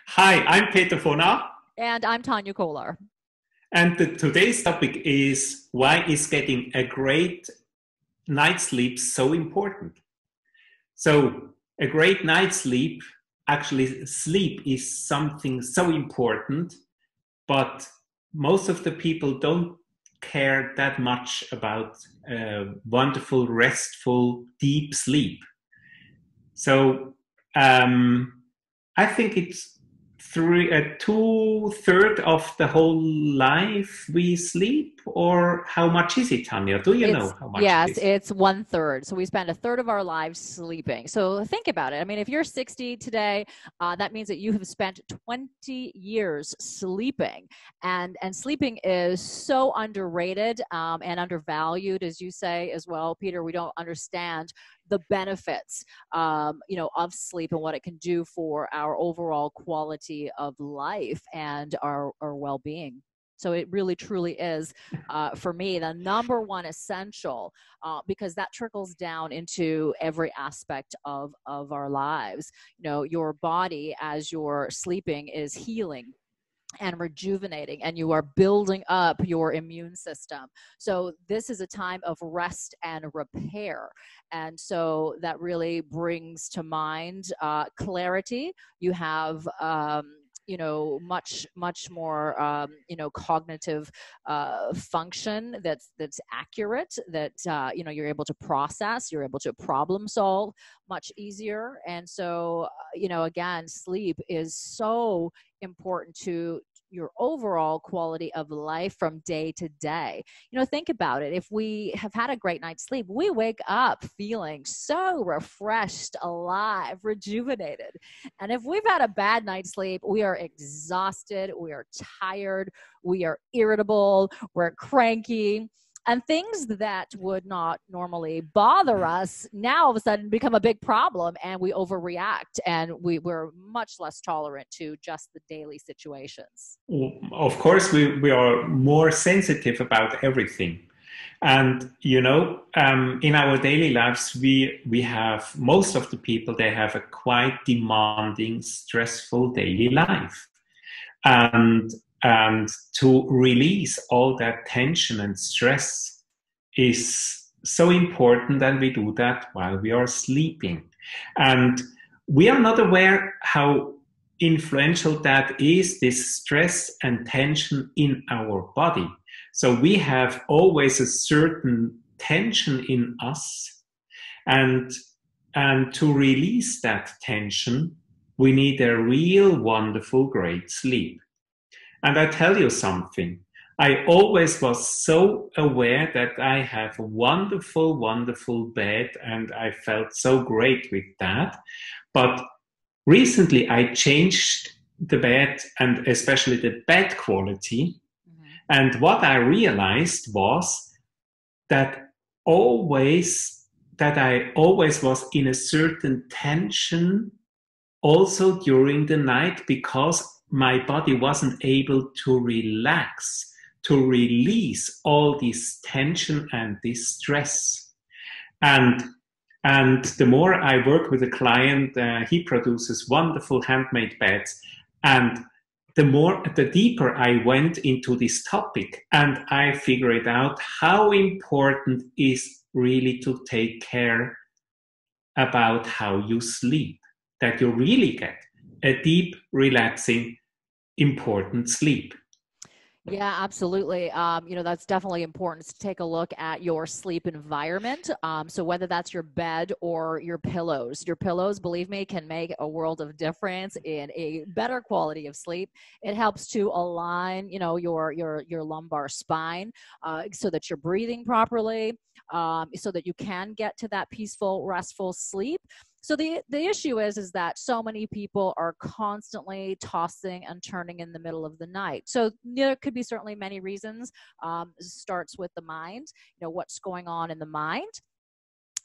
Hi, I'm Peter Fona, And I'm Tania Kolar. and today's topic is why is getting a great night's sleep so important? So, a great night's sleep, actually, sleep is something so important, but most of the people don't care that much about wonderful, restful, deep sleep. So, um, I think it's two-thirds of the whole life we sleep, or how much is it, Tanya? Do you know It's how much it yes, is? it's one third. So we spend a third of our lives sleeping. So think about it. I mean, if you're 60 today, that means that you have spent 20 years sleeping, and sleeping is so underrated and undervalued, as you say as well, Peter. We don't understand the benefits, of sleep and what it can do for our overall quality of life and our well-being. So it really truly is, for me, the number one essential, because that trickles down into every aspect of our lives. Your body, as you're sleeping, is healing and rejuvenating, and you are building up your immune system. So this is a time of rest and repair, and so that really brings to mind clarity. You have much more cognitive function that's accurate, that you're able to process, you're able to problem solve much easier. And so again, sleep is so important to your overall quality of life from day to day. Think about it. If we have had a great night's sleep, we wake up feeling so refreshed, alive, rejuvenated. And if we've had a bad night's sleep, we are exhausted, we are tired, we are irritable, we're cranky. And things that would not normally bother us now all of a sudden become a big problem, and we overreact, and we're much less tolerant to just the daily situations. Of course, we are more sensitive about everything. And in our daily lives, we have most of the people, they have a quite demanding, stressful daily life. And and to release all that tension and stress is so important, and we do that while we are sleeping. And we are not aware how influential that is, this stress and tension in our body. So we have always a certain tension in us, and to release that tension, we need a real wonderful great sleep. And I tell you something, I always was so aware that I have a wonderful, wonderful bed, and I felt so great with that. But recently I changed the bed, and especially the bed quality. Mhm. And what I realized was that always that I always was in a certain tension also during the night, because my body wasn't able to relax, to release all this tension and this stress. And the more I work with a client, he produces wonderful handmade beds. And the deeper I went into this topic, and I figured out how important is really to take care about how you sleep, that you really get a deep, relaxing, important sleep. Yeah, absolutely. That's definitely important to take a look at your sleep environment. So whether that's your bed or your pillows, believe me, can make a world of difference in a better quality of sleep. It helps to align, your lumbar spine, so that you're breathing properly, so that you can get to that peaceful, restful sleep. So the issue is that so many people are constantly tossing and turning in the middle of the night. So there could be certainly many reasons. Starts with the mind. What's going on in the mind.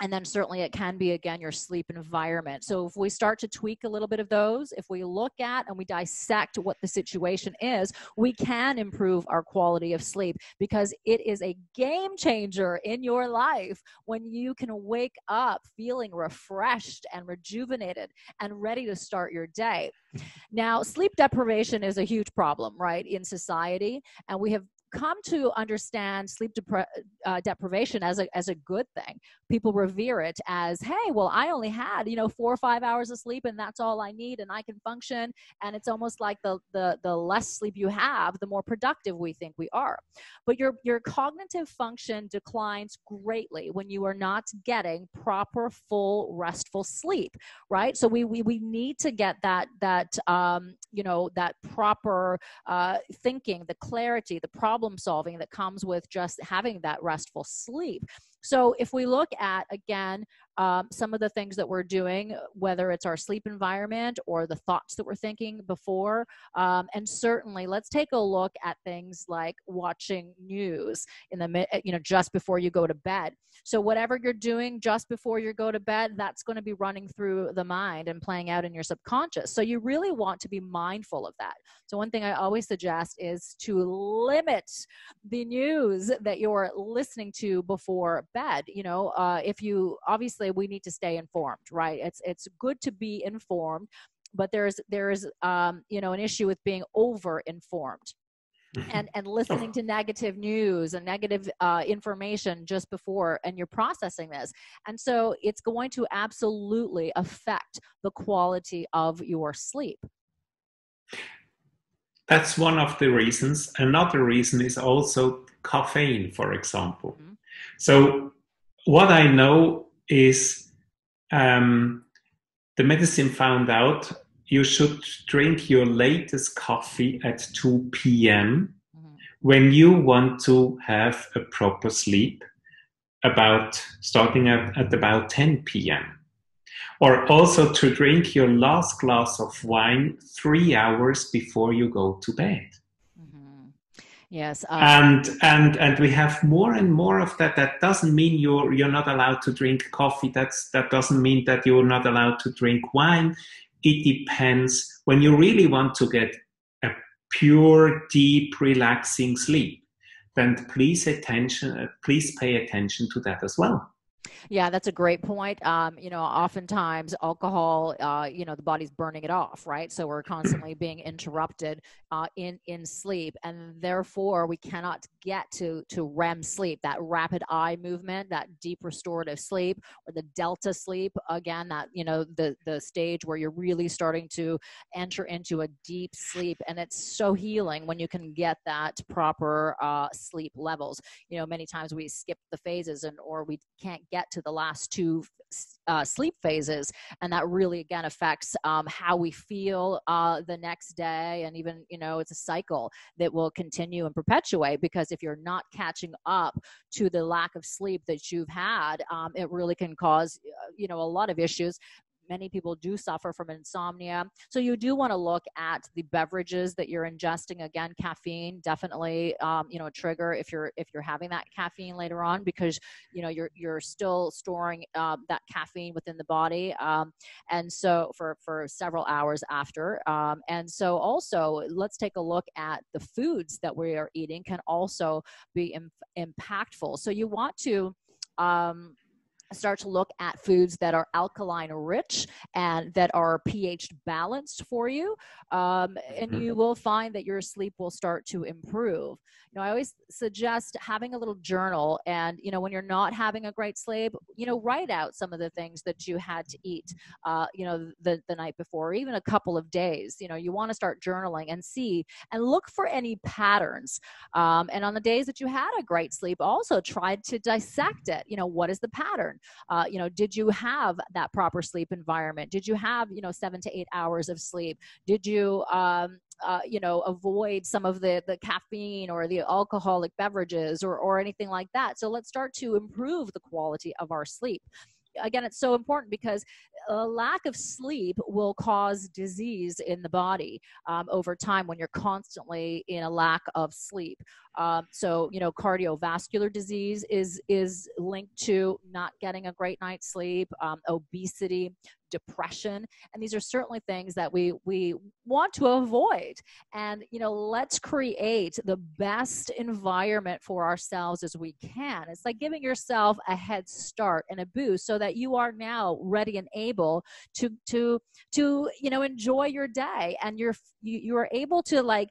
And then certainly it can be, again, your sleep environment. So if we start to tweak a little bit of those, if we look at and we dissect what the situation is, we can improve our quality of sleep, because it is a game changer in your life when you can wake up feeling refreshed and rejuvenated and ready to start your day. Now, sleep deprivation is a huge problem, right, in society, and we have come to understand sleep deprivation as a good thing. People revere it as, hey, well, I only had 4 or 5 hours of sleep, and that's all I need, and I can function. And it's almost like the less sleep you have, the more productive we think we are. But your cognitive function declines greatly when you are not getting proper, full, restful sleep, right? So we need to get that that proper thinking, the clarity, the problem solving that comes with just having that restful sleep. So if we look at, again, some of the things that we're doing, whether it's our sleep environment or the thoughts that we're thinking before, and certainly let's take a look at things like watching news in the just before you go to bed. So whatever you're doing just before you go to bed, that's going to be running through the mind and playing out in your subconscious. So you really want to be mindful of that. So one thing I always suggest is to limit the news that you're listening to before bed. If you, obviously we need to stay informed, right? It's good to be informed, but there's an issue with being over informed and listening to negative news and negative information just before, and you're processing this. And so it's going to absolutely affect the quality of your sleep. That's one of the reasons. Another reason is also caffeine, for example. Mm-hmm. So what I know is the medicine found out you should drink your latest coffee at 2 p.m. Mm-hmm. when you want to have a proper sleep, starting at about 10 p.m. Or also to drink your last glass of wine 3 hours before you go to bed. Mm-hmm. Yes. And we have more and more of that. That doesn't mean you're not allowed to drink coffee. That doesn't mean that you're not allowed to drink wine. It depends. When you really want to get a pure, deep, relaxing sleep, then please pay attention to that as well. Yeah, that's a great point. Oftentimes alcohol, the body's burning it off, right? So we're constantly being interrupted in sleep, and therefore we cannot get to REM sleep, that rapid eye movement, that deep restorative sleep, or the delta sleep. Again, that the stage where you're really starting to enter into a deep sleep, and it's so healing when you can get that proper sleep levels. Many times we skip the phases or we can't get to the last two sleep phases, and that really again affects how we feel the next day, and even it's a cycle that will continue and perpetuate, because if you're not catching up to the lack of sleep that you've had, it really can cause a lot of issues. Many people do suffer from insomnia. So you do want to look at the beverages that you're ingesting. Again, caffeine, definitely, a trigger if you're having that caffeine later on, because, you're still storing that caffeine within the body. And so for several hours after. And so also let's take a look at the foods that we are eating can also be impactful. So you want to, start to look at foods that are alkaline rich and that are pH balanced for you. And you will find that your sleep will start to improve. I always suggest having a little journal, and, when you're not having a great sleep, write out some of the things that you had to eat, the night before, or even a couple of days. You want to start journaling and see and look for any patterns. And on the days that you had a great sleep, also try to dissect it. What is the pattern? Did you have that proper sleep environment? Did you have, 7 to 8 hours of sleep? Did you, avoid some of the caffeine or the alcoholic beverages or anything like that? So let's start to improve the quality of our sleep. Again, it's so important because a lack of sleep will cause disease in the body over time when you're constantly in a lack of sleep. So, cardiovascular disease is linked to not getting a great night's sleep, obesity, depression. And these are certainly things that we want to avoid. And, let's create the best environment for ourselves as we can. It's like giving yourself a head start and a boost so that you are now ready and able to enjoy your day, and you are able to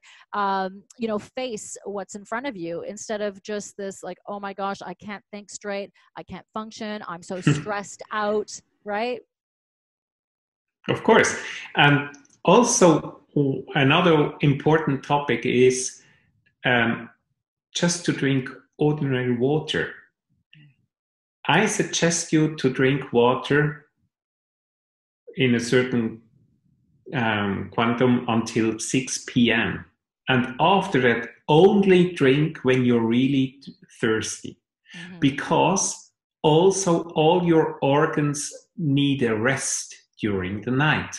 face what's in front of you, instead of just this like, oh my gosh, I can't think straight, I can't function, I'm so stressed out, right? Of course. And also, another important topic is just to drink ordinary water. I suggest you to drink water in a certain quantum until 6 p.m. And after that, only drink when you're really thirsty. Mm-hmm. Because also all your organs need a rest during the night.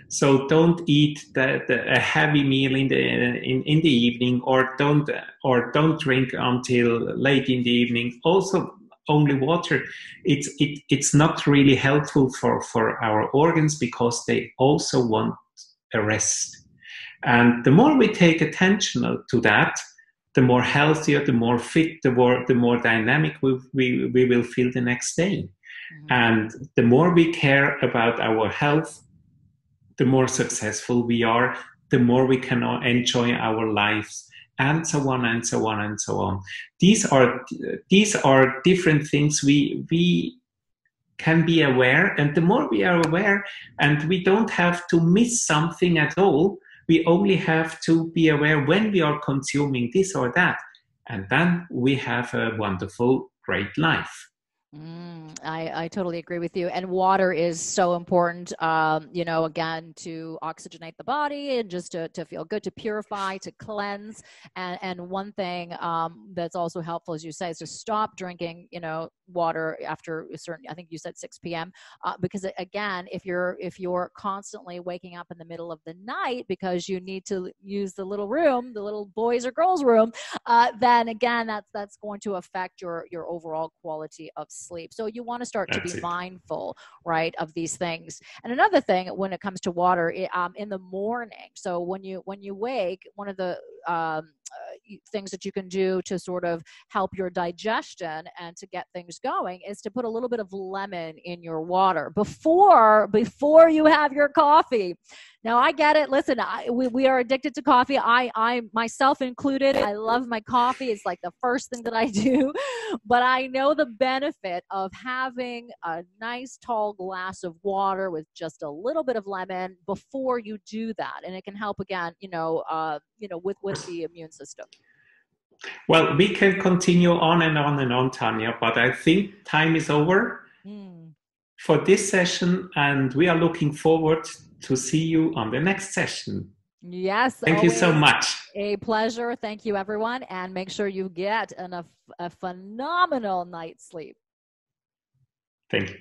So don't eat a heavy meal in the evening, or don't drink until late in the evening. Also, only water. It's not really helpful for our organs, because they also want a rest. And the more we take attention to that, the more healthier, the more fit, the more dynamic we will feel the next day. Mm-hmm. And the more we care about our health, the more successful we are, the more we can enjoy our lives, and so on and so on and so on. These are different things we can be aware, and the more we are aware, and we don't have to miss something at all. We only have to be aware when we are consuming this or that, and then we have a wonderful, great life. I totally agree with you. And water is so important, again, to oxygenate the body and just to feel good, to purify, to cleanse. And one thing that's also helpful, as you say, is to stop drinking, water after a certain, I think you said 6 p.m. Because again, if you're constantly waking up in the middle of the night because you need to use the little room, the little boys or girls room, then again, that's going to affect your overall quality of sleep. So you want to start to be mindful, right, of these things. And another thing when it comes to water, in the morning. So when you wake, one of the things that you can do to sort of help your digestion and to get things going is to put a little bit of lemon in your water before you have your coffee. Now, I get it. Listen, we are addicted to coffee. I myself included. I love my coffee. It's like the first thing that I do. But I know the benefit of having a nice tall glass of water with just a little bit of lemon before you do that, and it can help again. With the immune system. Well, we can continue on and on and on, Tania, but I think time is over for this session, and we are looking forward to see you on the next session. Yes. Thank you so much. A pleasure. Thank you, everyone. And make sure you get a phenomenal night's sleep. Thank you.